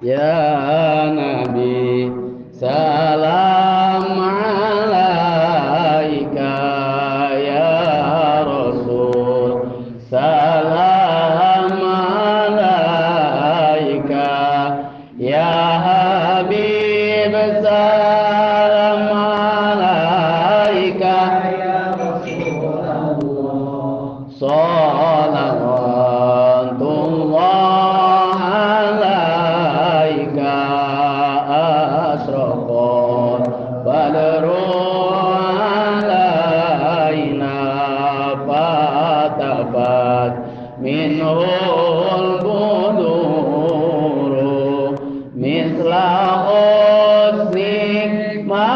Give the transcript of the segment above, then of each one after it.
Ya Nabi, salam alaika. Ya Rasul, salam alaika. Ya Habib, salam alaika. Ya Rasulullah, salawatullah alaika. Asraqat badru alaina, fatabat minhul buduru misla husnik ma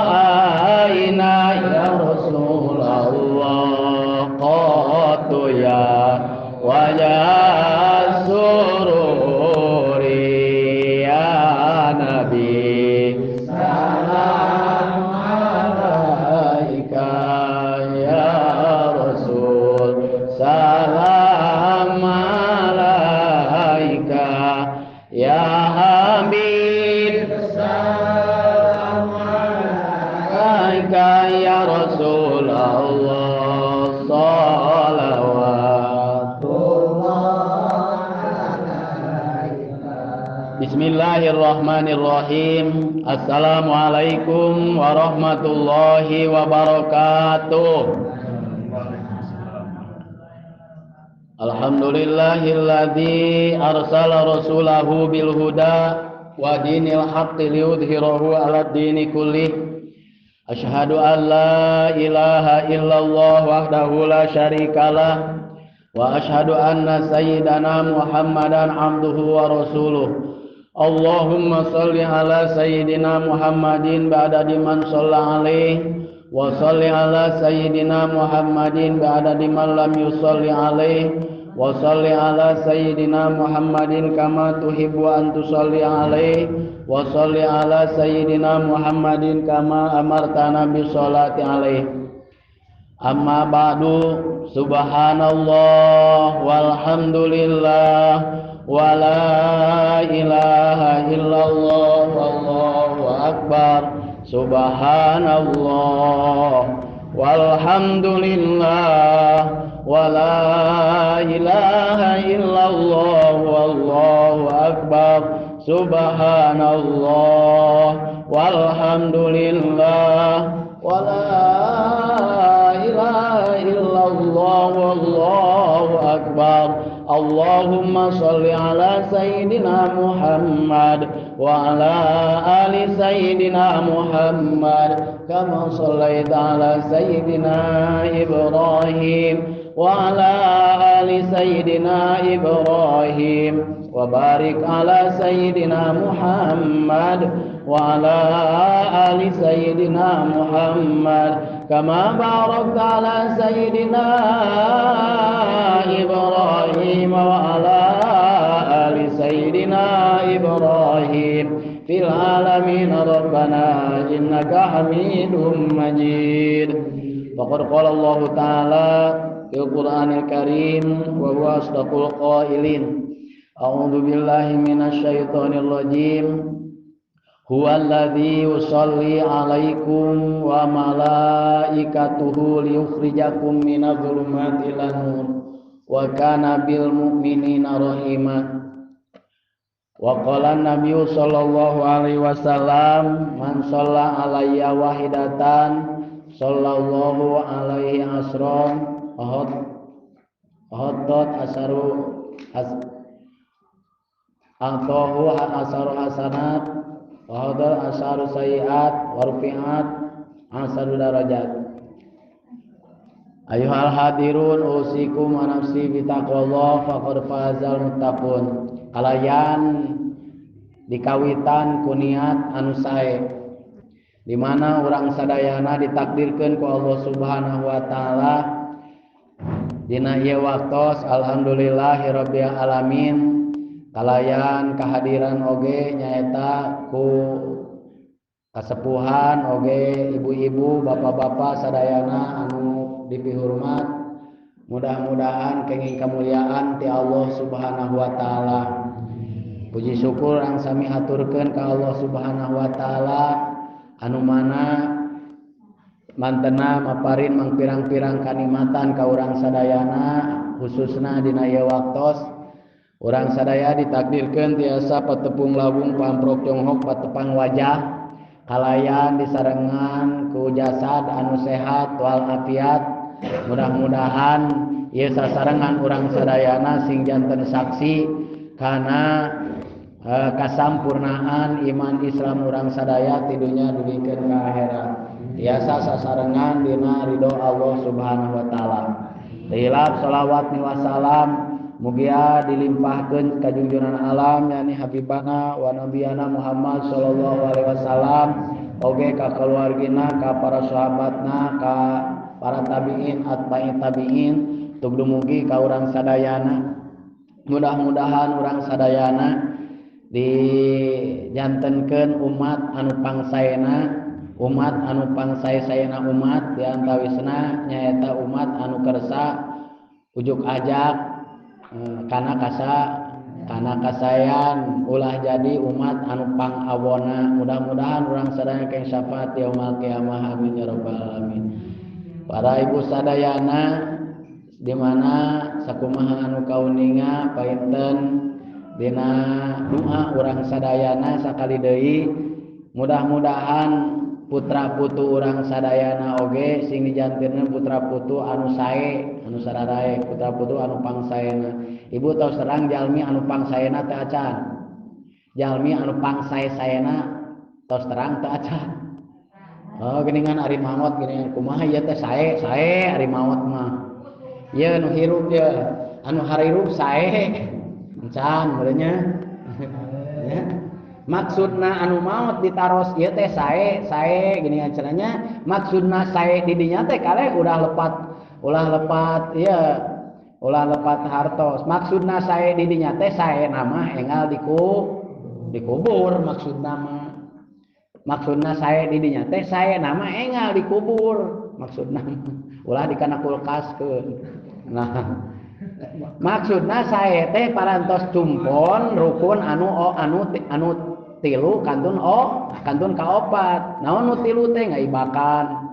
ra'aina. Ya Rasulullah, qatu ya wajah sururi. Ya Nabi, salam alaika. Ya Rasul, salam alaika. Ya Habib, salam alaika. Ya Rasulullah, salawatullah alaika. Bismillahirrahmanirrahim. Assalamualaikum warahmatullahi wabarakatuh. Alhamdulillahilladzi arsala rasulahu bil huda wa dinil haqqi liyudhhirahu 'alad dini kullih. Asyhadu an la ilaha illallah wahdahu la syarikalah wa asyhadu anna sayyidana Muhammadan abduhu wa rasuluh. Allahumma shalli ala sayyidina Muhammadin ba'dadi man shalla alaihi wa shalli ala sayyidina Muhammadin ba'dadi man lam yusalli alaihi wa shalli ala sayyidina Muhammadin kama tuhibbu an tusalli alaihi wa shalli ala sayyidina Muhammadin kama amartana bi sholati alaihi. Amma ba'du, subhanallah walhamdulillah wa la ilaha illallah wallahu akbar. Subhanallah walhamdulillah wa la ilaha illallah wallahu akbar. Subhanallah walhamdulillah wa la ilaha illallah wallahu akbar. Allahumma shalli ala sayyidina Muhammad wa ala ali sayyidina Muhammad kama shallaita ala sayyidina Ibrahim wa ala ali sayyidina Ibrahim wa barik ala sayyidina Muhammad wa ala ali sayyidina Muhammad kama barakta ala sayyidina Ibrahim wa ala ali sayyidina Ibrahim fil alamin. Rabbana innaka hamidum majid. Faqad qala Allah ta'ala fil Qur'anil Karim wa huwa asdaqul qailin. A'udzu billahi minasy syaithanir rajim. Huwallazi yusalli 'alaikum wa malaikatuhu liyukhrijakum minadh-dhulumati ilan nur wa kana bil mu'minina rahima. Wa qala an-nabiyyu sallallahu alaihi wasallam, man shalla alayya wahidatan sallallahu alaihi asron ahaddat asaru atahu asaru hasanat wa hadal asaru sayiat wa rufi'at asaru darajat. Ayuhal hadirun usikum wa nafsi bitaqwallah faqad fazal muttaqun. Kalayan dikawitan ku niat anu sae, di mana urang sadayana ditakdirkeun ku Allah Subhanahu wa taala dina ieu waktos. Alhamdulillahirabbil alamin. Kalayan kehadiran oge nyaeta ku kasepuhan oge ibu-ibu bapak-bapak sadayana anu dipihormat. Mudah-mudahan kenging kemuliaan ti Allah Subhanahu wa taala. Puji syukur ang sami aturkeun ka Allah Subhanahu wa taala anu mana mantena maparin mangpirang-pirang kanikmatan ka urang sadayana khususna dina ieu waktos urang sadaya ditakdirkeun tiasa patepung labung pamprok Tionghoa patepang wajah kalayan disarengan ku jasad anu sehat wal afiat. Mudah-mudahan ieu sasarengan urang sadayana sing janten saksi kana kasampurnaan iman Islam urang sadaya ti dunya dugikeun ka akhirat. Tiasa sasarengan dina ridho Allah Subhanahu wa taala. Tilap shalawat wa salam mugia dilimpahkeun ka junjungan alam yakni habibana wa nabiyana Muhammad sallallahu alaihi wasallam oge ka keluargina ka para sahabatna ka para tabiin atba'i tabiin tug dumugi ka urang sadayana. Mudah-mudahan urang sadayana dijantenkeun umat anu pangsaena umat anu pangsae-saena umat diantawisna nyaeta umat anu kersa ujuk ajak kana kasayan ulah jadi umat anu pangawona. Mudah-mudahan urang sadaya keng syafaat yaumul qiyamah amin ya rabbal alamin. Para ibu sadayana di mana sakumaha anu kauninga painten dina doa urang sadayana sakali deui mudah-mudahan putra putu urang sadayana oge sing dijantinkeun putra putu anu sae anu sararae putra putu anu pangsaena. Ibu tos terang jalmi anu pangsaena teu acan, jalmi anu pangsae-saena tos terang teu acan. Oh geuningan ari maot geuningan kumaha ieu teh sae ari maot mah ieu nu hirup ieu anu harirup sae encan beureunya ya. Maksudna anu maot ditaros ieu teh sae geuningan cenanya maksudna sae di dinya teh kale ulah lepat hartos. Maksudna sae di dinya teh sae nama enggal dikubur maksudna sae di dinya teh sae nama enggal dikubur maksudna ulah dikana kulkaskeun. Nah maksudna sae teh parantos cumpon rukun anu tilu kantun kaopat. Naon nu tilu teh ngaibakan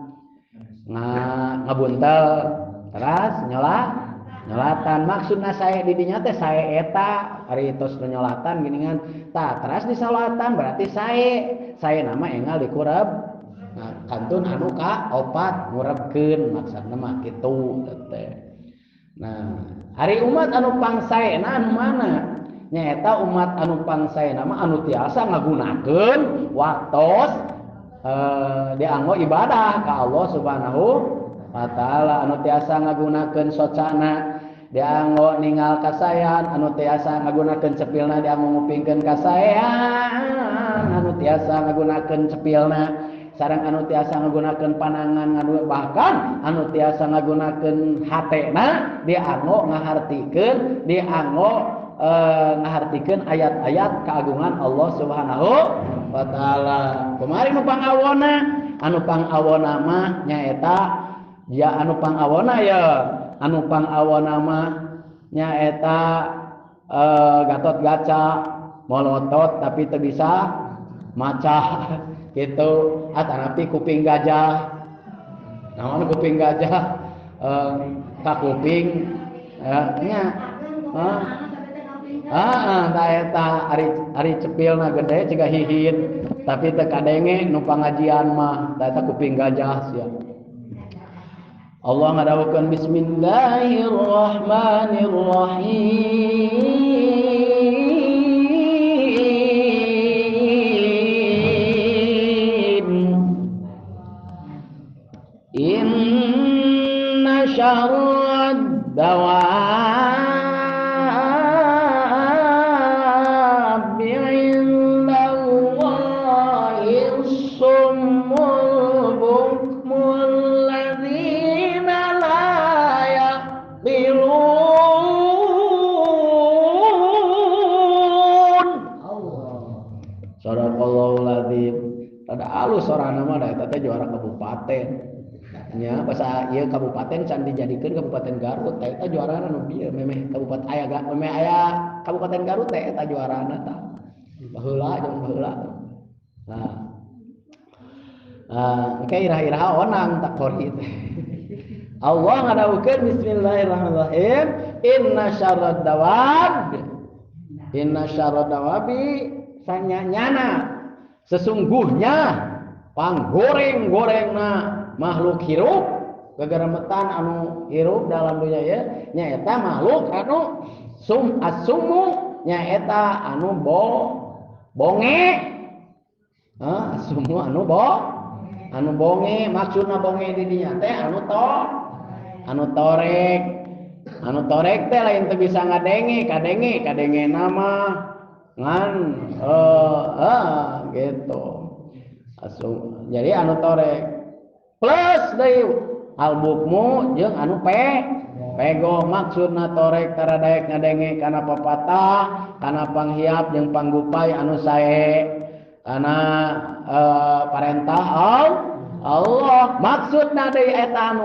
ngabuntel teras nyolatan. Maksudna sae di dinya teh sae eta ari tos nyolatan geuningan tah teras disolatan berarti sae nama enggal dikureb. Nah kantun anu kaopat ngurebkeun maksudna mah kitu teh. Nah hari umat anu pangsaena anu mana nyaeta umat anu pangsaena mah anu tiasa ngagunakeun waktos dianggo ibadah ka Allah Subhanahu wa taala, anu tiasa ngagunakeun socana dianggo ningal kasayan, anu tiasa ngagunakeun cepilna dianggo ngupingkeun kasayan, anu tiasa ngagunakeun cepilna sareng anu tiasa ngagunakeun panangan bahkan anu tiasa ngagunakeun hatena dianggo ngahartikeun ngahartikeun ayat-ayat keagungan Allah Subhanahu wa taala. Kumari nu pangawona anu pangawona mah nyaeta ya anu pangawona mah nyaeta Gatot Kaca molotot tapi teu bisa maca gitu atanapi kuping gajah. Naon kuping gajah ka kuping nya tah eta ari cepilna gede ciga hihit tapi teu kadenge nu pangajian mah tah eta kuping gajah sia. Allah ngadawukeun bismillahirrahmanirrahim. Inna syarrad dawabi indallahi summul bukmul ladzina la yaqilun. Sadaqallahul ladzim. Ada alus sorana mah da eta teh juara kabupaten. nya bahasa ieu kabupaten can dijadikeun Kabupaten Garut teh eta juarana nu bieu memeh kabupaten aya Kabupaten Garut teh eta juarana tah baheula jeung baheula. Oke iraha onang tak kori teh. Allah ngadawukeun bismillahirrahmanirrahim inna syarrad dawabi sanyana sesungguhnya panggoreng-gorengna makhluk hirup gegeremetan anu hirup dalam dunia ya nyaeta makhluk anu asumu nyaeta anu bonge asumu anu bonge maksudna bonge di dinya teh anu torek teh lain teu bisa kadenge nama ngan gitu jadi anu torek plus deui albukmu jeung anu pego maksudna torek tara daek ngadenge kana papatah kana panghiap jeung panggupay anu sae kana parentah Allah maksudna deui eta anu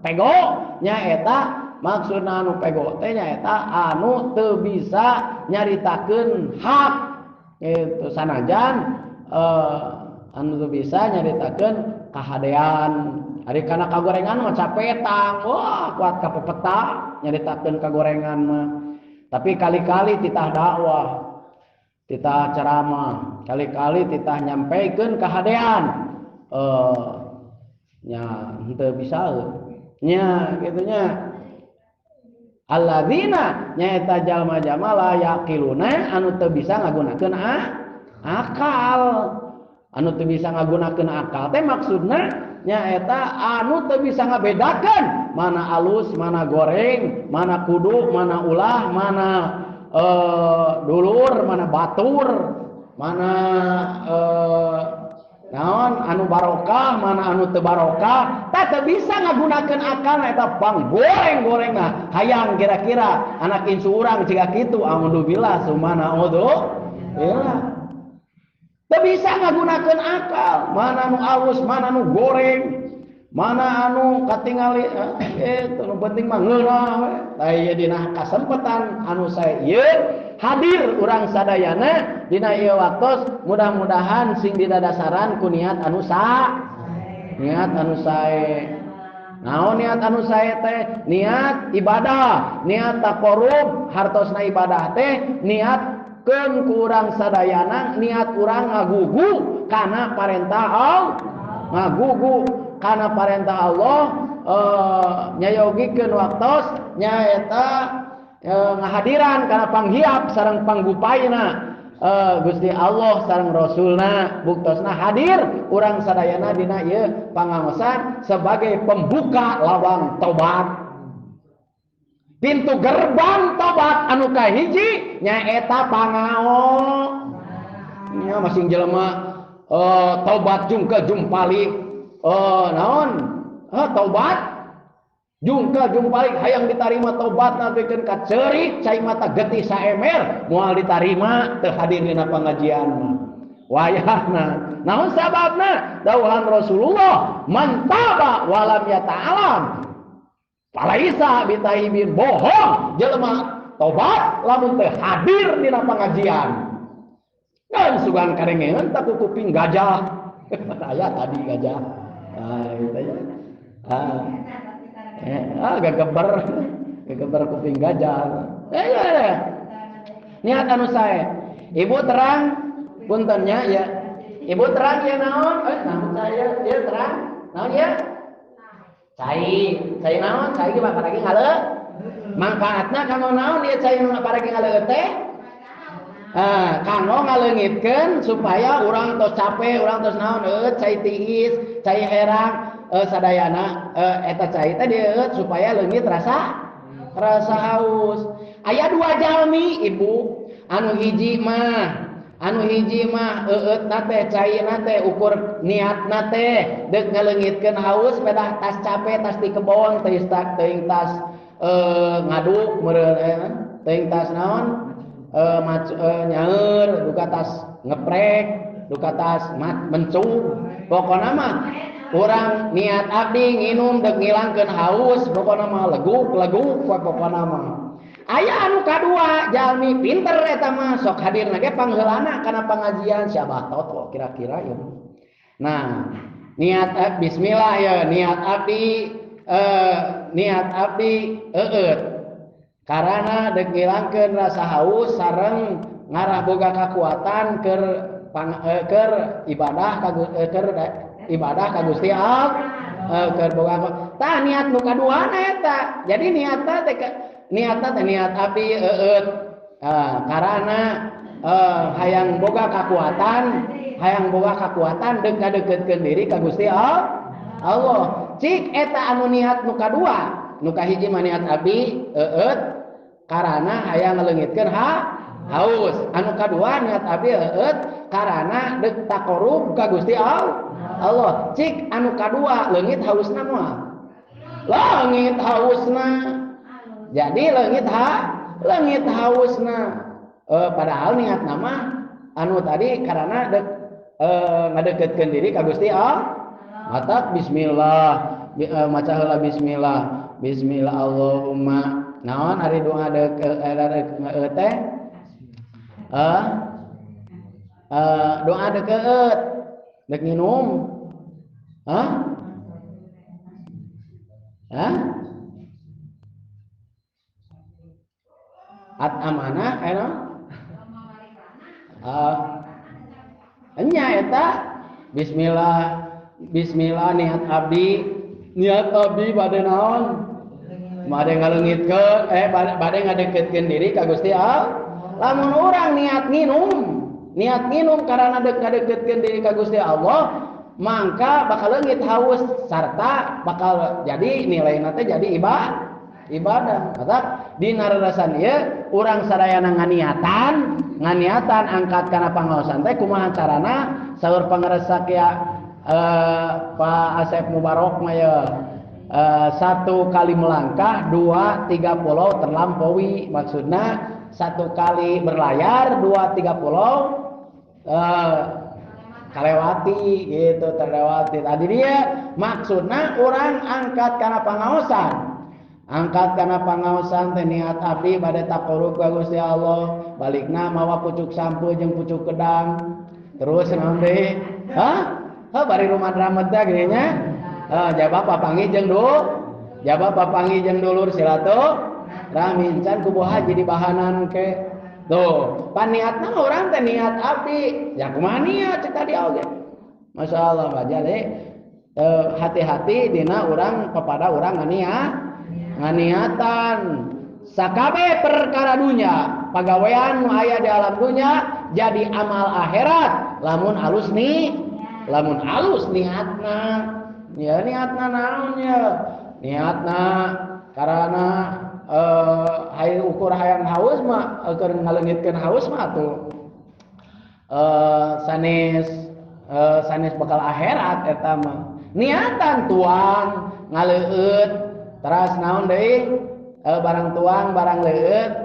pego nyaeta maksudna anu pego teh nyaeta anu teu bisa nyaritakeun hak itu sanajan anu teu bisa nyaritakeun kahadean ari kana kagorengan mah capetang wah kuat kapepeta nyaritakeun kagorengan mah tapi kali-kali titah dakwah titah ceramah kali-kali titah nyampaikeun kahadean nya henteu bisa nya kitu nya alladzina nyaeta jalma-jalma la yaqiluna anu teu bisa ngagunakeun akal anu teu bisa ngagunakeun akal teh maksudna nyaeta anu teu bisa ngabedakeun mana alus mana goreng mana kudu mana ulah mana dulur mana batur mana naon anu barokah mana anu teu barokah teh teu bisa ngagunakeun akal eta panggoreng-gorengna hayang kira-kira anak insu urang jiga kitu alhamdulillah sumana billah teu bisa ngagunakeun akal mana anu alus mana anu goreng mana anu katingali itu nu penting mah ngeunah we tah dina kasempetan anu sae ieu hadir urang sadayana dina ieu waktos mudah-mudahan sing didadasaran ku niat anu sae naon niat anu sae teh niat ibadah niat taqarrub hartosna ibadah teh niatkeun ku urang sadayana niat urang ngagugu kana parentah Allah nyayogikeun waktos nyaeta ngahadiran kana panghiap sareng panggupayna Gusti Allah sareng Rasulna buktosna hadir urang sadayana dina ieu pangaosan sebagai pembuka lawang tobat pintu gerbang tobat anu kahiji nyaeta pangaos nya masing jelema tobat jungka jumpalik naon tobat jungka jumpalik hayang ditarima tobat nabikeun ka ceurik cai mata getih saemer moal ditarima teu hadir dina pangajian mah wayahna naon sababna dawuhan Rasulullah man taba walam yata'alam falaisa bitaibin bohong jelema tobat lamun teu hadir dina pangajian dan sugan karengengan tak kuping gajah aya tadi gajah itu ya gegeber kuping gajah niat anu sae ibu terang puntennya ya ibu terang ya naon naon saya dia terang naon ya cai naon cai ge paragi ngaleut manfaatna kanggo naon ieu cai nu paragi ngaleut teh kanggo ngaleungitkeun supaya urang tos capek urang tos naon cai tiis cai herang sadayana eta cai teh dieu supaya leungit rasa haus aya dua jalmi ibu anu hiji mah eutna teh caina teh ukur niatna teh deuk ngaleungitkeun haus pedah tas capek tas di kebon teuing tas ngaduk meureun teuing tas naon nyaeur duka tas ngeprek duka tas mencung pokona mah Urang niat abdi nginum dek ngilangkeun haus pokona mah leguk pokona mah. Aya anu kadua jalmi pinter eta mah sok hadirna ge pangheulana kana pangajian siapa tahu kira-kira ya. Nah, niat bismillah ya niat abdi eueut. Karana dek ngilangkeun rasa haus sareng ngarah boga kakuatan keur ibadah ka Gusti Allah keur boga tah niat nu kaduana eta. Jadi niatna niat abdi eueut karana hayang boga kakuatan deuk ngadeukkeutkeun diri ka Gusti Allah. Cik eta anu niat nu kadua, nu kahiji mah niat abdi eueut karana hayang ngaleungitkeun haus. Anu kadua niat abdi eueut karana deuk taqarrub ka Gusti Allah. Cik anu kadua leungit hausna moal. Leungit hausna. Jadi leungit hausna. Padahal niat nama anu tadi karena ngadeukeutkeun diri ka Gusti Allah. Mata bismillah, maca heula bismillah. Bismillah Allahumma. Naon ari doa teh? Doa deukeut. Dek nginum. At amanah eno? Enya eta bismillah niat abdi bade naon? Bade ngaleungitkeun bade ngadeukkeutkeun diri ka Gusti Allah. Lamun urang niat nginum karena deuk ngadeukkeutkeun diri ka Gusti Allah, mangka bakal leungit haus sarta bakal jadi nilaina teh jadi ibadah. Maka dina rarasan ieu urang sadayana nganiatan angkat kana pangaosan teh kumaha carana saur pangaresak ya Pak Asep Mubarok mah ya 1 kali melangkah 2 3 pulau terlampaui, maksudna 1 kali berlayar 2 3 pulau kalewati gitu terlewati. Tadi dia maksudna orang angkat kana pangaosan teh niat abdi bade taqarrub ka Gusti Allah, balikna mawa pucuk sampo jeung pucuk kedang. Terus naon deui? Bari rumah ramet teh gini nya. Jaba papanggih jeung dulur silaturahmi can kumaha jadi bahanan ke. Tuh, paniatna urang teh niat abdi. Ya kumaha niat cek tadi oge. Masyaallah baca deh. Hati-hati dina urang kepada urang nganiatan sakabe perkara dunya pagawean nu aya di alam dunya jadi amal akhirat lamun alus niatna ya niatna naon ya niatna karana ukur hayang haus mah keur ngaleungitkeun haus mah atuh sanes bakal akhirat eta mah niatan tuang ngaleueut teras naon deui barang tuang barang leueut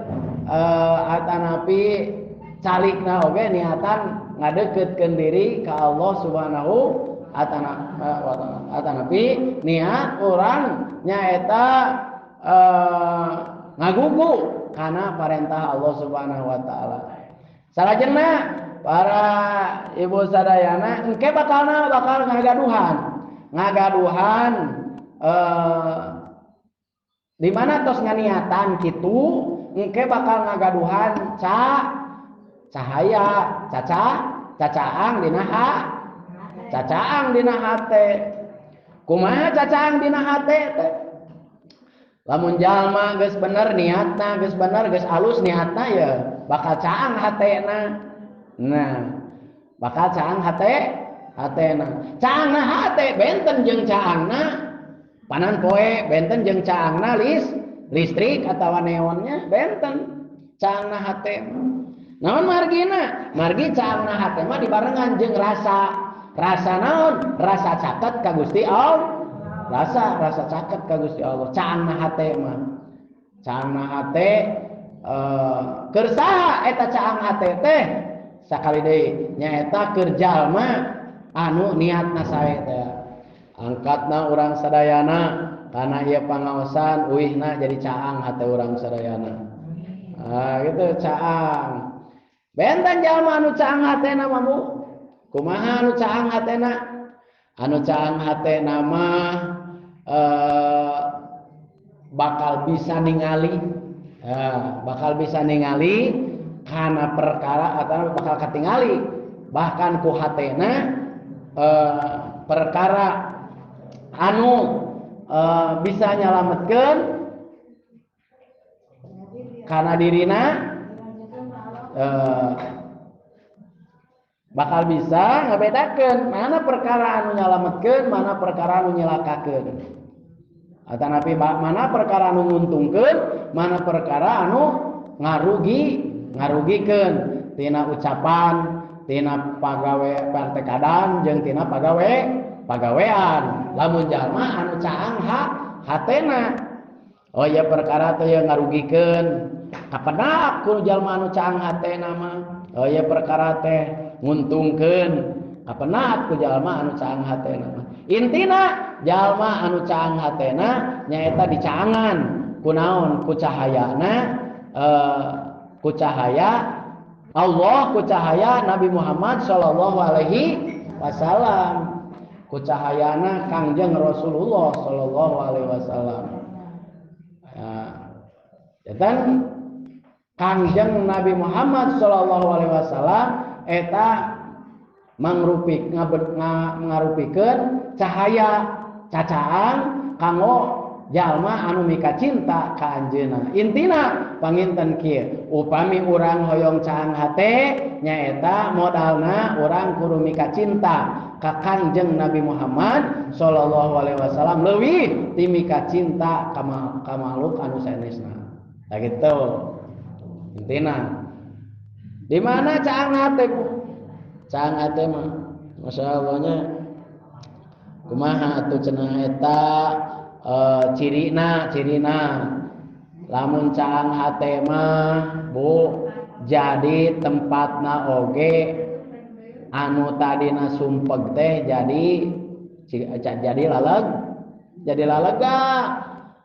atanapi calikna oge niatan ngadeukeutkeun diri ka Allah Subhanahu wa taala. Atanapi niat urang nyaeta ngagugu kana parentah Allah Subhanahu wa taala. Salajengna para ibu sadayana engke bakal ngagaduhan di mana tos nganiatan kitu engke bakal ngagaduhan cahaya cacaang dina hate. Kumaha cacaang dina hate teh? Lamun jalma geus bener niatna, geus bener geus alus niatna ya bakal caang hatena. Nah, bakal caang hatena. Caangna hate benten jeung caangna panan poe benten jeung caangna listrik atawa neonnya benten caangna hate. Naon margina? Margi caangna hate mah dibarengan jeung rasa naon? Rasa caket ka Gusti Allah. Rasa caket ka Gusti Allah. Caangna hate mah. Caangna hate keur saha eta caang hate teh? Sakali deui nyaeta keur jalma anu niatna sae teh. angkatna urang sadayana karena ieu pangaosan uihna jadi caang hate urang sadayana. Gitu caang. Benten jalma anu caang hatena mah Bu. Kumaha anu caang hatena? Anu caang hatena mah bakal bisa ningali kana perkara atau bakal katingali bahkan ku hatena perkara anu bisa nyalametkeun kana dirina bakal bisa ngabedakeun mana perkara anu nyalametkeun mana perkara anu nyelakakeun atanapi mana perkara anu nguntungkeun mana perkara anu ngarugikeun tina ucapan tina pagawe partekadan jeung tina pagawean lamun jalma anu caang hatena ya perkara teh yang ngarugikeun kapendak ku jalma anu caang hatena mah ya perkara teh nguntungkeun kapendak ku jalma anu caang hatena mah intina jalma anu caang hatena nyaeta dicaangan kunaon ku cahayana ku cahaya Allah ku cahaya Nabi Muhammad sallallahu alaihi wasallam ku cahayana Kangjeng Rasulullah sallallahu alaihi wasallam dan Kangjeng Nabi Muhammad sallallahu alaihi wasallam eta ngarupikeun cahaya cacaang kanggo jalma anu mika cinta ka anjeunna. Intina panginten kieu, upami urang hoyong caang hate nyaeta modalna urang kudu mika cinta ka Kangjeng Nabi Muhammad sallallahu alaihi wasallam leuwih ti mika cinta ka makhluk anu sanesna. Tah kitu. Intina. Di mana caang hate? Caang hate mah masyaallah kumaha atuh cenah eta cirina lamun caang hate mah Bu jadi tempatna oge anu tadina sumpeg teh jadi lalega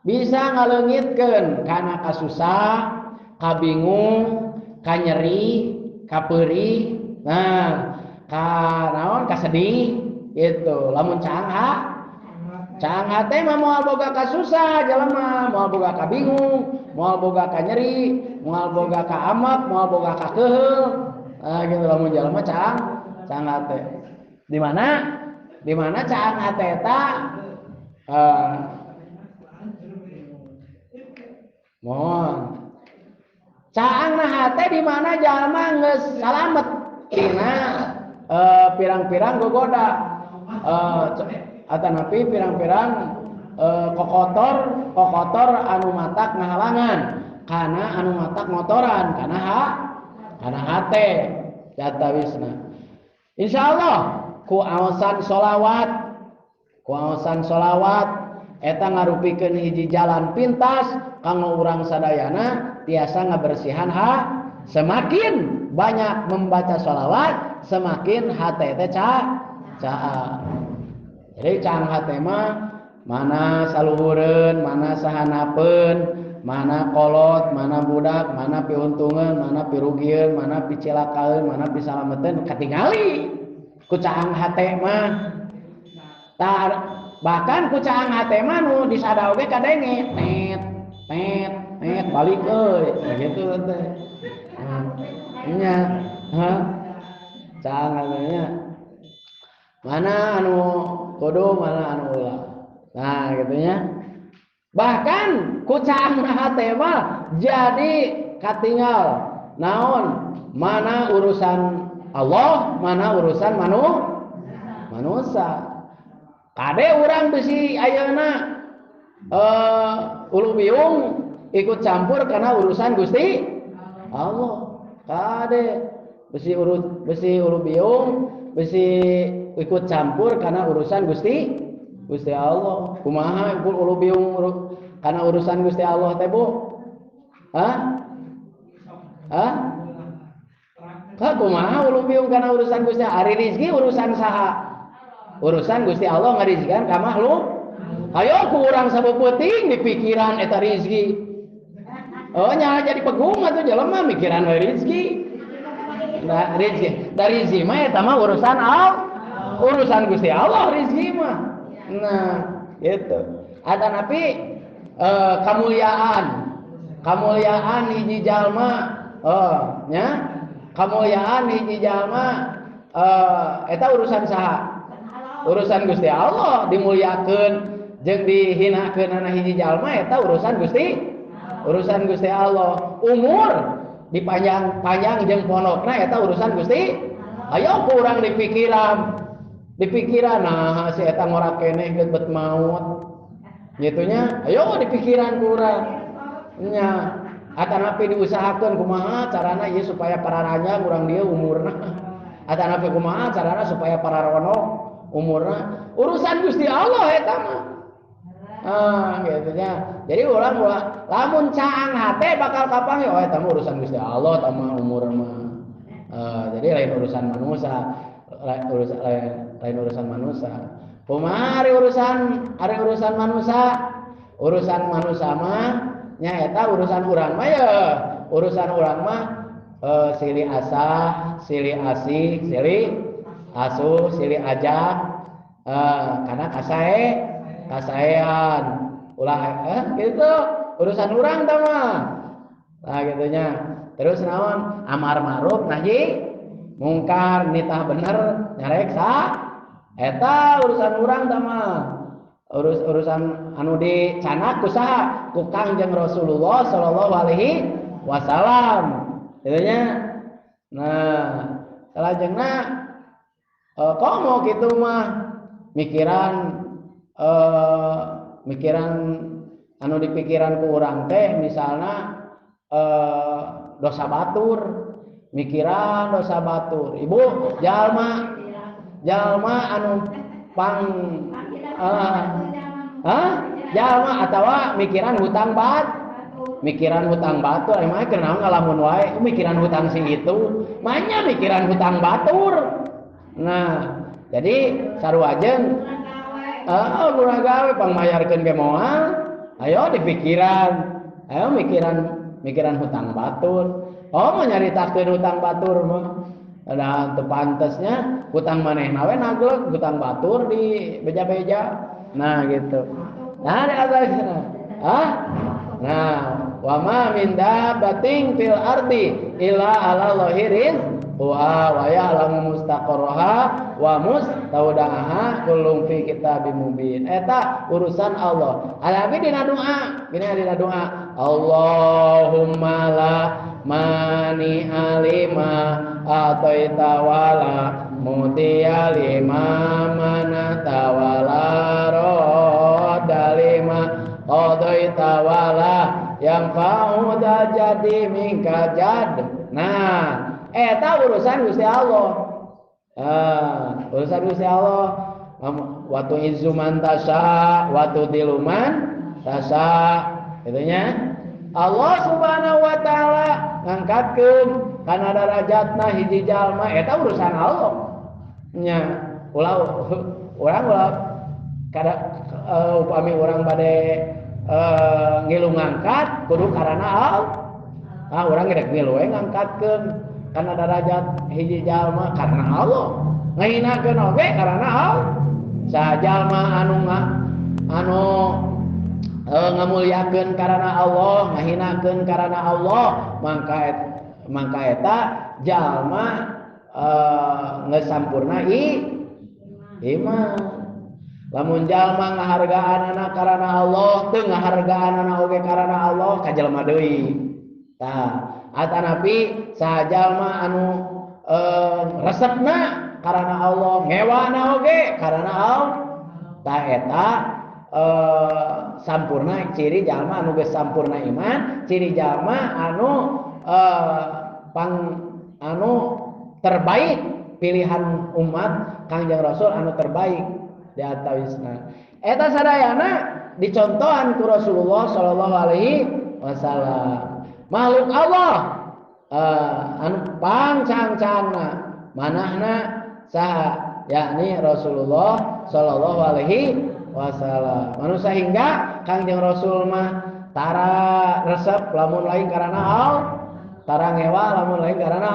bisa ngaleungitkeun kana kasusah kabingung kanyeri kapeuri kasedih gitu lamun caang hate mah moal boga kasusah jalema moal boga ka bingung moal boga ka nyeri moal boga ka amak moal boga ka keheul gitu lamun jalema caang hate di mana caang hate eta mohon caangna hate di mana jalma geus salamet tina pirang-pirang gogoda atanapi pirang-pirang kokotor anu matak ngahalangan kana anu matak motoran kana hate jatawisna insyaallah ku aosan sholawat eta ngarupikeun hiji jalan pintas kanggo urang sadayana tiasa ngabersihan semakin banyak membaca sholawat semakin hate teh caang. Jadi caang hate mah mana saluhureun, mana sahanapeun, mana kolot, mana budak, mana piuntungan, mana pirugieun, mana picilakaeun, mana pisalameteun katingali ku caang hate mah. Bahkan ku caang hate mah nu disada oge kadenge net balik euy gitu teh. Nya caang hate nya mana anu kudu mana anu ulah. Nah gitunya. Bahkan ku caang hate mah jadi katinggal naon mana urusan Allah mana urusan manusia. Kade urang bisi ayeuna ulu biung ikut campur karena urusan Gusti Allah. Kade bisi ulu biung bisi ikut campur karena urusan Gusti Allah. Kumaha ulu biung karena urusan Gusti Allah teh Bu? Kumaha ulu biung karena urusan Gusti Allah? Ari rezeki urusan saha? urusan Gusti Allah ngarizikan ka makhluk. Ayo ku urang sabeuting di pikiran eta rizki. Oh nya jadi pegung atuh jelema mikiran we rizki. Nah, rizki mah eta mah urusan Gusti Allah rizki mah. Nah, gitu. Ada napi kamuliaan hiji jalma nya kamuliaan hiji jalma eta urusan saha? Urusan Gusti Allah dimuliakeun jeung dihinakeun ana hiji jalma eta urusan Gusti Allah. Umur dipanjang jeung pondokna eta urusan Gusti. Ayo kurang dipikiran nah si eta ngora keneh geut maut gitunya. Ayo dipikiran kurang nya atanapi diusahakeun kumaha carana ieu supaya pararanjang urang dieu umurna. Atanapi kumaha carana supaya pararono umurna. Urusan Gusti Allah eta mah. Gitunya. Jadi urang lamun caang hate bakal kapang oh eta mah urusan Gusti Allah eta mah umur mah. Jadi lain urusan manusia. Lain urusan manusia. Kumaha ari urusan manusia mah nya eta urusan urang mah ya. Urusan urang mah silih asah, silih asih, silih asuh, silih ajak kana kasaean ulah gitu urusan urang tah mah. Nah gitunya. Terus naon? Amar ma'ruf nahi mungkar nitah bener nyarek eta urusan urang tah mah. Urusan anu dicanak ku saha? Ku Kangjeng Rasulullah sallallahu alaihi wasallam. Gitu nya. Nah, salajengna komo kitu mah mikiran anu dipikiran ku urang teh misalna dosa batur, mikiran dosa batur. Ibu jalma anu jalma atawa mikiran hutang batur emang kenaon ngalamun wae mikiran hutang sing itu manya mikiran hutang batur. Nah jadi saruajeun guna gawe pangmayarkeun ge moal ayo dipikiran ayo mikiran hutang batur. Mau nyaritakeun hutang batur mah ada tepantesnya hutang manehna we nagleg hutang batur di beja-beja. Nah gitu. Nah ada atasna. Nah, wa ma min dabbatin fil ardi illa 'ala Allahi rizquha wa ya'lamu mustaqarraha wa mustawda'aha kullun fi kitabim mubin. Eta urusan Allah. Alabi dina doa, dina doa. Allahumma la mani alima ataita wala mutiya lima manata wala rodalima qadaita wala yang fa'uda jadi minka jad. Nah eta urusan Gusti Allah. Urusan Gusti Allah. Watu izuman tasya watu diluman tasya itunya Allah subhanahu wa ta'ala ngangkatkeun kana darajatna hiji jalma eta urusan Allah nya urang kada upami urang bade ngilu ngangkat kudu karana Allah urang gedek ngilu we ngangkatkeun kana darajat hiji jalma karena Allah ngahinakeun oge karana Allah sajalma anu ngamuliakeun karana Allah ngahinakeun karana Allah mangka eta jalma geus sampurna iman. Lamun jalma ngahargaanana karana Allah teu ngahargaanana oge karana Allah ka jalma deui. Tah atanapi saha jalma anu resepna karana Allah ngewana oge karana Allah tah eta sampurna ciri jalma anu geus sampurna iman, ciri jalma anu terbaik pilihan umat Kangjeng Rasul anu terbaik di atawisna. Eta sadayana dicontohan ku Rasulullah sallallahu alaihi wasallam. Makhluk Allah anu pangcang-cangna manahna saha yakni Rasulullah sallallahu alaihi wasallam. Anu sehingga Kangjeng Rasul mah tara resep lamun lain karena tara ngewa lamun lain karena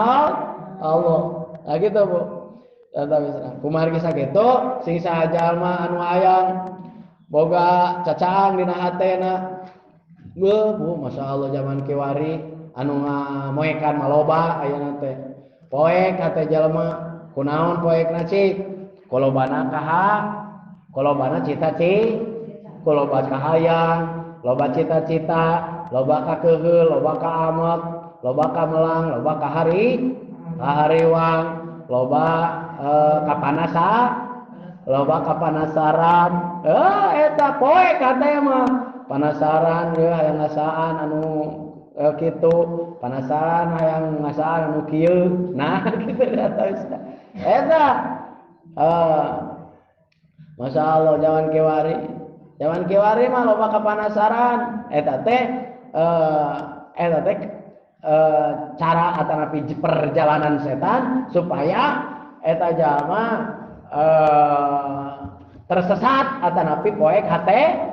Allah. Nah gitu Bu. Kumaha kisah gitu sing sajalma anu hayang boga cacang dina hatena. Bu, Masya Allah zaman kiwari anu ngamoekan maloba ayeuna teh. Poek hate jalma kunaon poekna cik? Kolobana kaha, kolobana cita-cita, koloba kahayang, loba cita-cita, loba ka keheul, loba ka amet, loba ka melang, loba ka hariwang, loba loba kapanasaran. Eta poek hate mah. Panasaran ya hayang ngasaan anu kitu, panasaran hayang ngasaan anu kieu. Nah, kitu eta. Masya Allah zaman kiwari. Zaman kiwari mah loba kapanasaran. Eta teh cara atanapi perjalanan setan supaya eta jalma tersesat atanapi poek hate.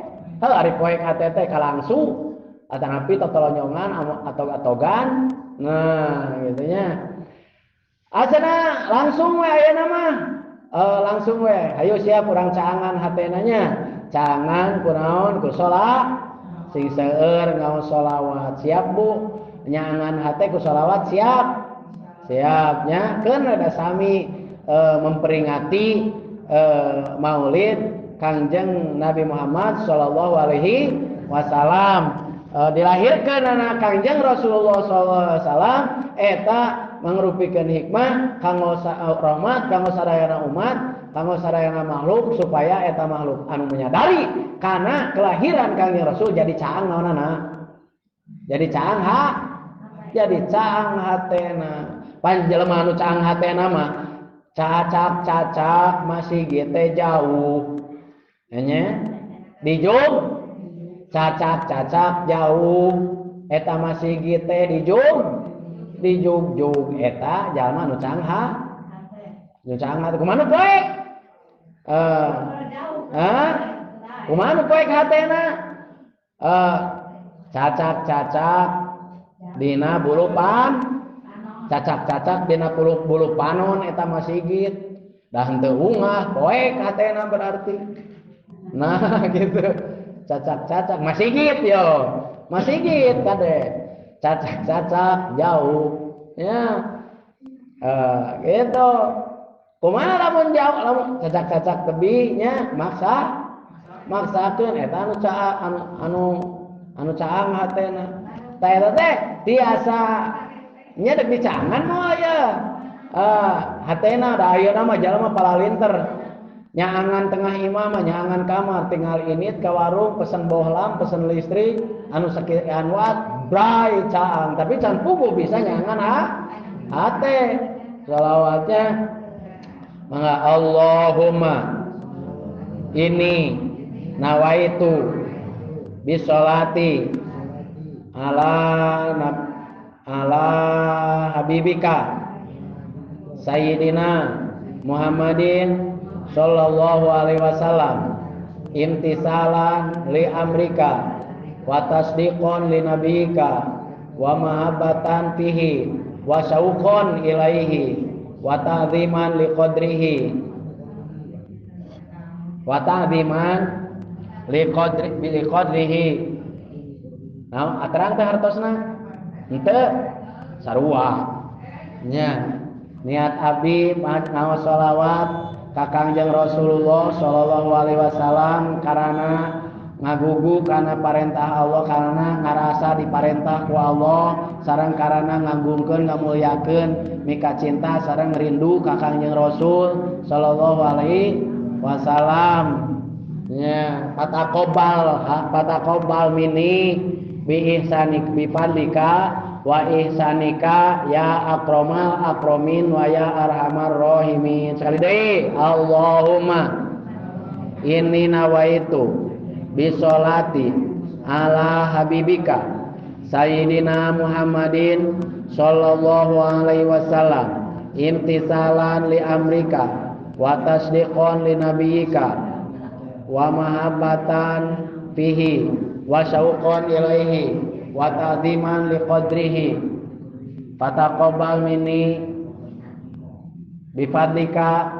Ari poek hate teh kalangsu atanapi totolonyongan atau atogan. Nah, gitu nya. Asana langsung we ayeuna mah. Langsung we. Ayo siap urang caangan hatena nya. Caangan kunaon ku salat sing seueur ngaos sholawat. Siap Bu. Nyaangan hate ku sholawat siap. Siapnya keun ada sami memperingati Maulid Kangjeng Nabi Muhammad sallallahu alaihi wasallam. Dilahirkan anak Kangjeng Rasulullah sallallahu alaihi wasallam eta mangrupikeun hikmah kanggo rahmat kanggo sadayana umat, kanggo sadayana makhluk supaya eta makhluk anu menyadari kana kelahiran Kangjeng Rasul jadi caang naonana? Jadi caang jadi caang hatena. Panjelema anu caang hatena mah cacak masih gitu jauh. Nya dijug cacak jauh eta masih gitu dijug eta jalma nu cangha kumaha poek kumaha poek hatena cacak dina bulu cacak dina bulu panon eta masih gitu dah henteu ungah poek hatena berarti. Nah gitu cacak masih gitu yo masih gitu kade cacak jauh ya gitu kumaha lamun jauh lamun cacak tebinya maksakeun eta anu caang hatena ta eta teh tiasa nya dek dicangan moal ya hatena da ayeuna mah jalma palalinter. Nyaangan tengah imam, nyaangan kamar, tinggal init ke warung, pesen bohlam, pesen listrik, anu sekian watt, bray caang. Tapi can pugu bisa nyaangan hate. Salawatnya, mangga Allahumma ini nawaitu bisolati ala habibika Sayyidina Muhammadin sallallahu alaihi wasallam imtisalan li amrika wa tasdiqan li nabika wa mahabbatan fihi wa syauqan ilaihi wa ta'ziman li qadrihi wa ta'ziman li qadrihi. Nah, aterang teh hartosna henteu sarua nya niat abdi maos sholawat ka Kangjeng Rasulullah sallallahu alaihi wasallam karena ngagugu karena parentah Allah, karena ngarasa diparentah ku Allah, sareng karena ngagungkeun ngamulyakeun mika cinta sareng rindu ka Kangjeng Rasul sallallahu alaihi wasallam. Ya, pataqobbal minni bi ihsanik bi fadlika wa ihsanika ya akramal akramin wa ya arhamar rahimin. Sekali deui Allahumma inni nawaitu bisolati ala habibika sayyidina Muhammadin sallallahu alaihi wasallam imtisalan li amrika wa tasdiqan li nabiyyika wa mahabbatan fihi wa syauqan ilaihi wa ta'ziman li qadrihi fataqabbal minni bi fadlika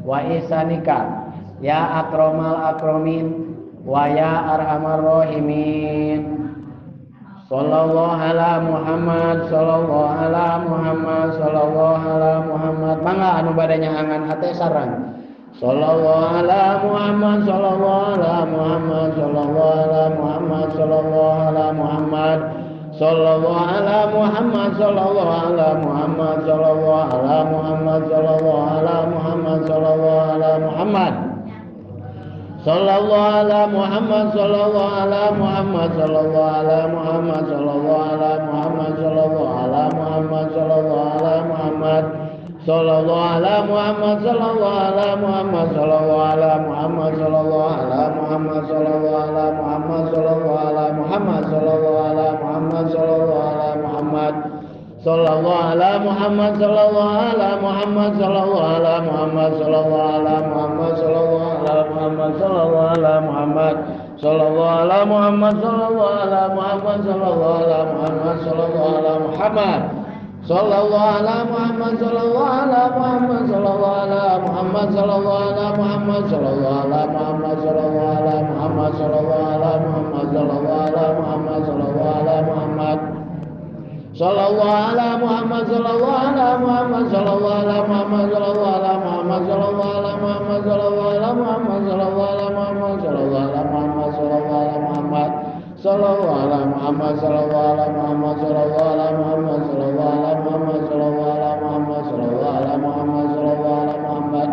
wa ihsanika ya akramal akramin wa ya arhamar rahimin. Sallallahu ala Muhammad, sallallahu ala Muhammad, sallallahu ala Muhammad. Mangga anu bade nyaangan hate sareng. Sallallahu ala Muhammad, sallallahu ala Muhammad, sallallahu ala Muhammad, sallallahu ala Muhammad. Sallallahu ala Muhammad, sallallahu ala Muhammad, sallallahu ala Muhammad, sallallahu ala Muhammad, sallallahu ala Muhammad. Sallallahu ala Muhammad, sallallahu ala Muhammad, sallallahu ala Muhammad, sallallahu ala Muhammad, sallallahu ala Muhammad, sallallahu ala Muhammad. Sallallahu ala Muhammad, sallallahu ala Muhammad, sallallahu ala Muhammad, sallallahu ala Muhammad, sallallahu ala Muhammad, sallallahu ala Muhammad, sallallahu ala Muhammad, sallallahu ala Muhammad. Sallallahu ala Muhammad, sallallahu ala Muhammad, sallallahu ala Muhammad, sallallahu ala Muhammad, sallallahu ala Muhammad, sallallahu ala Muhammad. Sallallahu ala Muhammad, sallallahu ala Muhammad, sallallahu ala Muhammad, sallallahu ala Muhammad. Sallallahu ala Muhammad, sallallahu ala Muhammad, sallallahu ala Muhammad, sallallahu ala Muhammad, sallallahu ala Muhammad, sallallahu ala Muhammad, sallallahu ala Muhammad, sallallahu ala Muhammad, sallallahu ala Muhammad.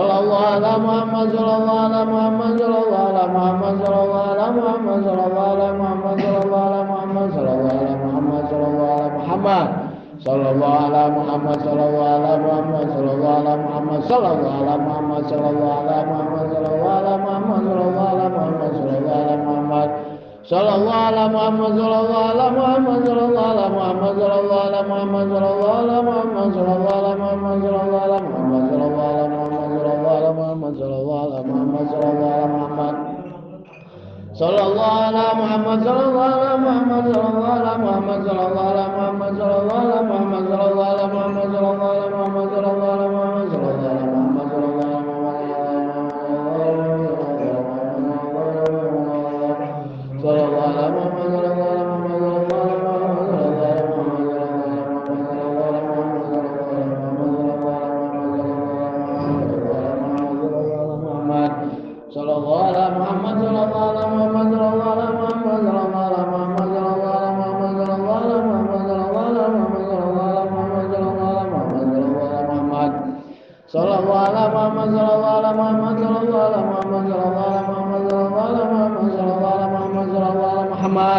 Sallallahu ala Muhammad, sallallahu ala Muhammad, sallallahu ala Muhammad, sallallahu ala Muhammad, sallallahu ala Muhammad, sallallahu ala Muhammad, sallallahu ala Muhammad, sallallahu ala Muhammad, sallallahu ala Muhammad. Sallallahu ala Muhammad, sallallahu ala Muhammad, sallallahu ala Muhammad, sallallahu ala Muhammad, sallallahu ala Muhammad, sallallahu ala Muhammad, sallallahu ala Muhammad. Sallallahu ala Muhammad, sallallahu ala Muhammad, sallallahu ala Muhammad, sallallahu ala Muhammad, sallallahu ala Muhammad, sallallahu ala Muhammad, sallallahu ala Muhammad, sallallahu ala Muhammad. Sallallahu ala Muhammad, sallallahu ala Muhammad, sallallahu ala Muhammad, sallallahu ala Muhammad, sallallahu ala Muhammad, sallallahu ala Muhammad, sallallahu ala Muhammad, sallallahu ala Muhammad.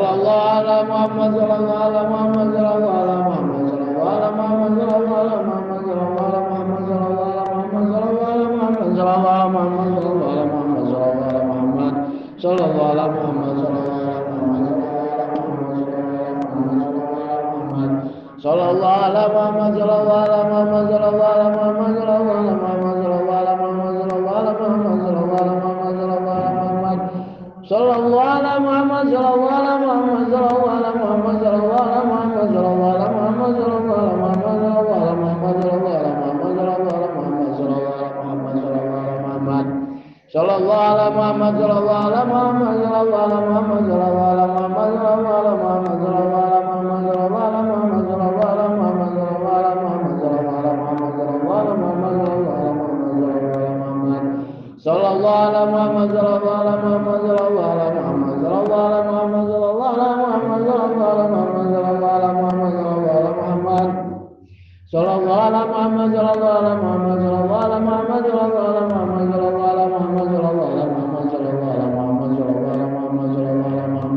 Sallallahu ala Muhammad, sallallahu ala Muhammad, sallallahu ala Muhammad, sallallahu ala Muhammad, sallallahu ala Muhammad, sallallahu ala Muhammad, sallallahu ala Muhammad, sallallahu ala Muhammad, sallallahu ala Muhammad, sallallahu ala Muhammad, sallallahu ala Muhammad. Sallallahu ala Muhammad, sallallahu ala Muhammad, sallallahu ala Muhammad, sallallahu ala Muhammad, sallallahu ala Muhammad, sallallahu ala Muhammad, sallallahu ala Muhammad, sallallahu ala Muhammad, sallallahu ala Muhammad, sallallahu ala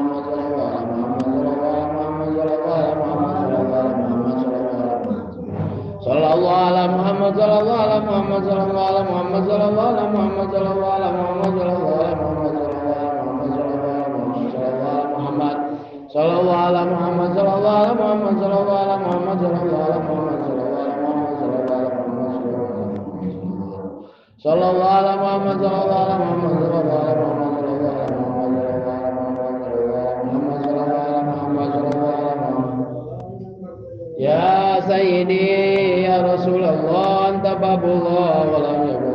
sallallahu ala Muhammad sallallahu ala Muhammad sallallahu ala Muhammad sallallahu ala Muhammad sallallahu ala Muhammad sallallahu ala Muhammad sallallahu ala Muhammad sallallahu ala Muhammad sallallahu ala Muhammad sallallahu ala Muhammad sallallahu ala Muhammad sallallahu ala Muhammad ya sayyidi ya Rasulullah anta babullah wa lam yakun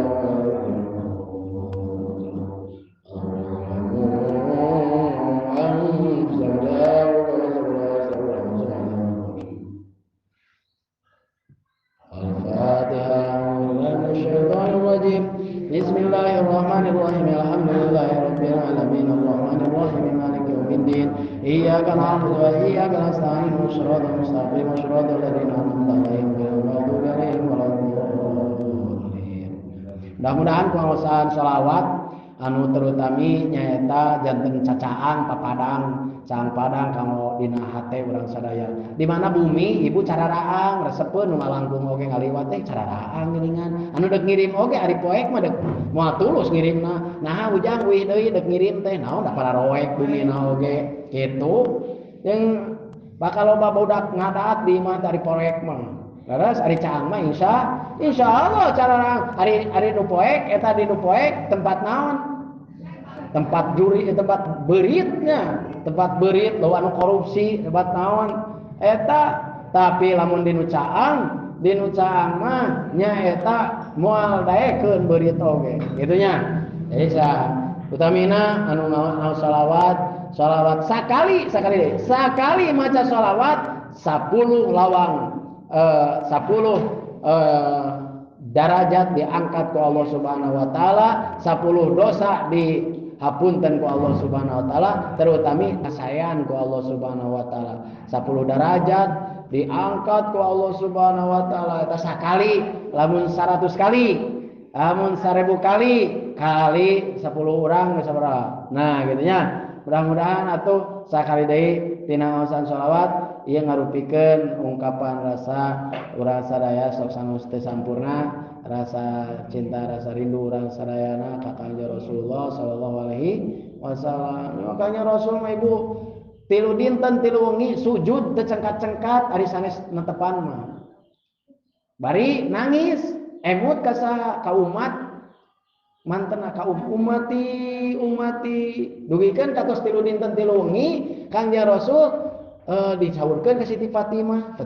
Bismillahirrahmanirrahim. Alhamdulillahirabbil alamin arrahmanir rahim maliki yaumiddin. Iyyaka na'budu wa iyyaka nasta'in. Shiratal mustaqim shiratal ladzina an'amta 'alaihim ghairil maghdubi 'alaihim waladdallin. Mudah-mudahan kumaosaan shalawat anu terutami nyaeta janten cacaan papadang cang padang kamu dina hate urang sadaya di mana bumi ibu cararaang resepeun nu ngalangkung oge ngaliwat teh cararaang geuningan anu deuk ngirim oge ari poek mah deuk moal tulus ngirimna nah ujang wih deui deuk ngirim teh naon da pararoek bumina oge kitu jeung bakal loba budak ngadaat di imah ari poek mah laras ari caang mah insyaallah cararaang ari nu poek eta di nu poek tempat naon tempat juri tempat beritnya tempat berit lo anu korupsi tempat naon eta tapi lamun dinu caang mah nya eta moal daekeun berit oge kitu nya jadi utamina anu ngaos shalawat sakali maca shalawat 10 lawang 10 derajat diangkat ku Allah Subhanahu wa taala 10 dosa dihapunten ku Allah Subhanahu wa taala terutami kasayan ku Allah Subhanahu wa taala 10 derajat diangkat ku Allah Subhanahu wa taala eta sakali lamun 100 kali lamun 1000 kali 10 urang geus sabaraha nah kitu nya mudah-mudahan atuh sakali deui tina ngaosan shalawat ieu ngarupikeun ungkapan rasa urang sadaya sok sanes teu sampurna rasa cinta rasa rindu urang sadayana ka Kangjeng Rasulullah sallallahu alaihi wasallam makanya Rasul mah ibu 3 dinten 3 wengi sujud teu cengkat-cengkat ari sanes netepan mah bari nangis emut ka saha ka umat mantena ka umati dugikeun katos 3 dinten 3 wengi Kangjeng Rasul dicaurkeun ka Siti Fatimah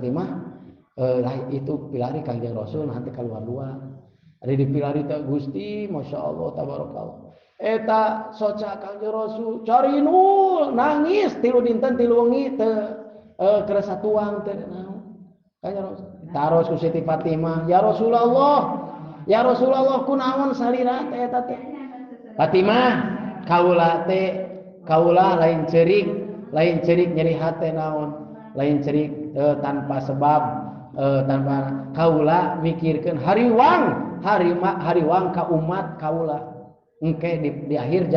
lah itu pilari Kangjeng Rasul nanti keluar dua ada dipilari teh Gusti masyaallah tabarakallah eta soca Kangjeng Rasul cari nul nangis 3 dinten 3 wengi teu kerasa tuang teh naon Kangjeng Rasul taros ku Siti Fatimah ya Rasulullah kunaon salira teh eta teh Fatimah kaula lain cerik nyeri hate naon lain cerik tanpa sebab tanpa kaula mikirkeun hariwang ka umat kaula engke di akhir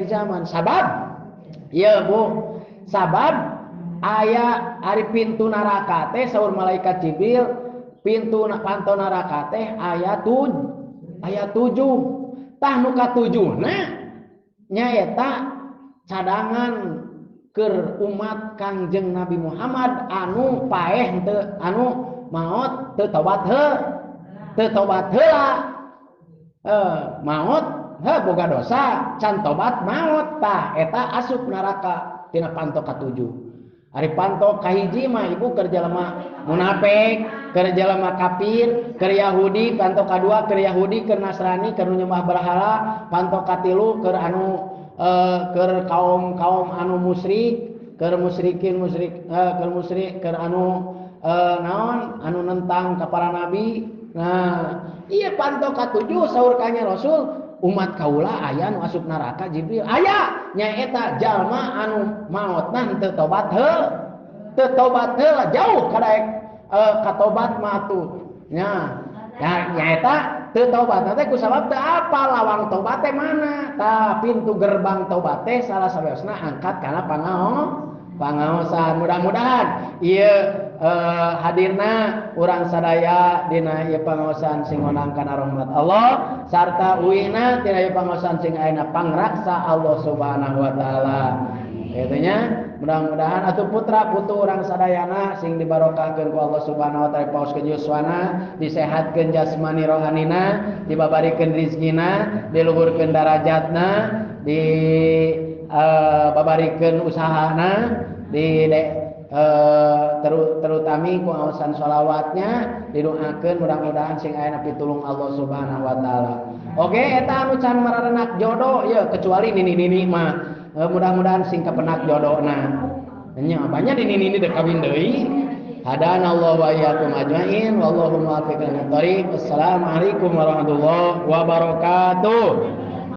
zaman sabab ieu Bu sabab aya ari pintu neraka teh saur malaikat Jibril pintu panto neraka teh aya 7 tah nu ka 7na nyaeta cadangan keur umat Kangjeng Nabi Muhammad anu paeh teu anu maot teu tobat heula maot boga dosa can tobat maot tah eta asup neraka tina panto ka-7 ari panto kahiji mah ibu keur jalema munafik keur jalema kafir keur Yahudi panto ka-2 keur Yahudi keur Nasrani keur nyembah berhala panto ka-3 keur anu keur kaum anu musyrik keur musyrik keur anu naon anu nentang ka para nabi nah ieu panto ka-7 saur Kangjeng Rasul umat kaula aya nu asup neraka Jibril aya nyaeta jalma anu maotna teu tobat heula jauh kadaek katobat mah atuh nya nyaeta teu tobat teh kusabab teu apa lawang tobat teh mana tah pintu gerbang tobat teh salah sabeusna angkat kana pangaosan. Mudah-mudahan ieu hadirna urang sadaya dina ieu pangaosan sing ngonang kana rahmat Allah sarta uina tina ieu pangaosan sing ayeuna pangraksa Allah Subhanahu wa taala. Itunya mudah-mudahan atuh putra putu urang sadayana sing dibarokahkeun ku Allah Subhanahu wa taala paos ke yuswana, disehatkeun jasmani rohanina, dibabarikeun rezekina, diluhurkeun darajatna, di babarikeun usahana, di terutami ku aosan sholawatnya didoakeun mudah-mudahan sing ayeuna pitulung Allah Subhanahu wa taala. Oke, eta anu can mararenak jodoh ya kecuali nini-nini mah mudah-mudahan sing kepenak jodohna. Nya banyak nini-nini dek kawin deui. Hadana Allah wa iyyakum ajmain wallahu muwaffiq ila thoriq. Assalamualaikum warahmatullahi wabarakatuh.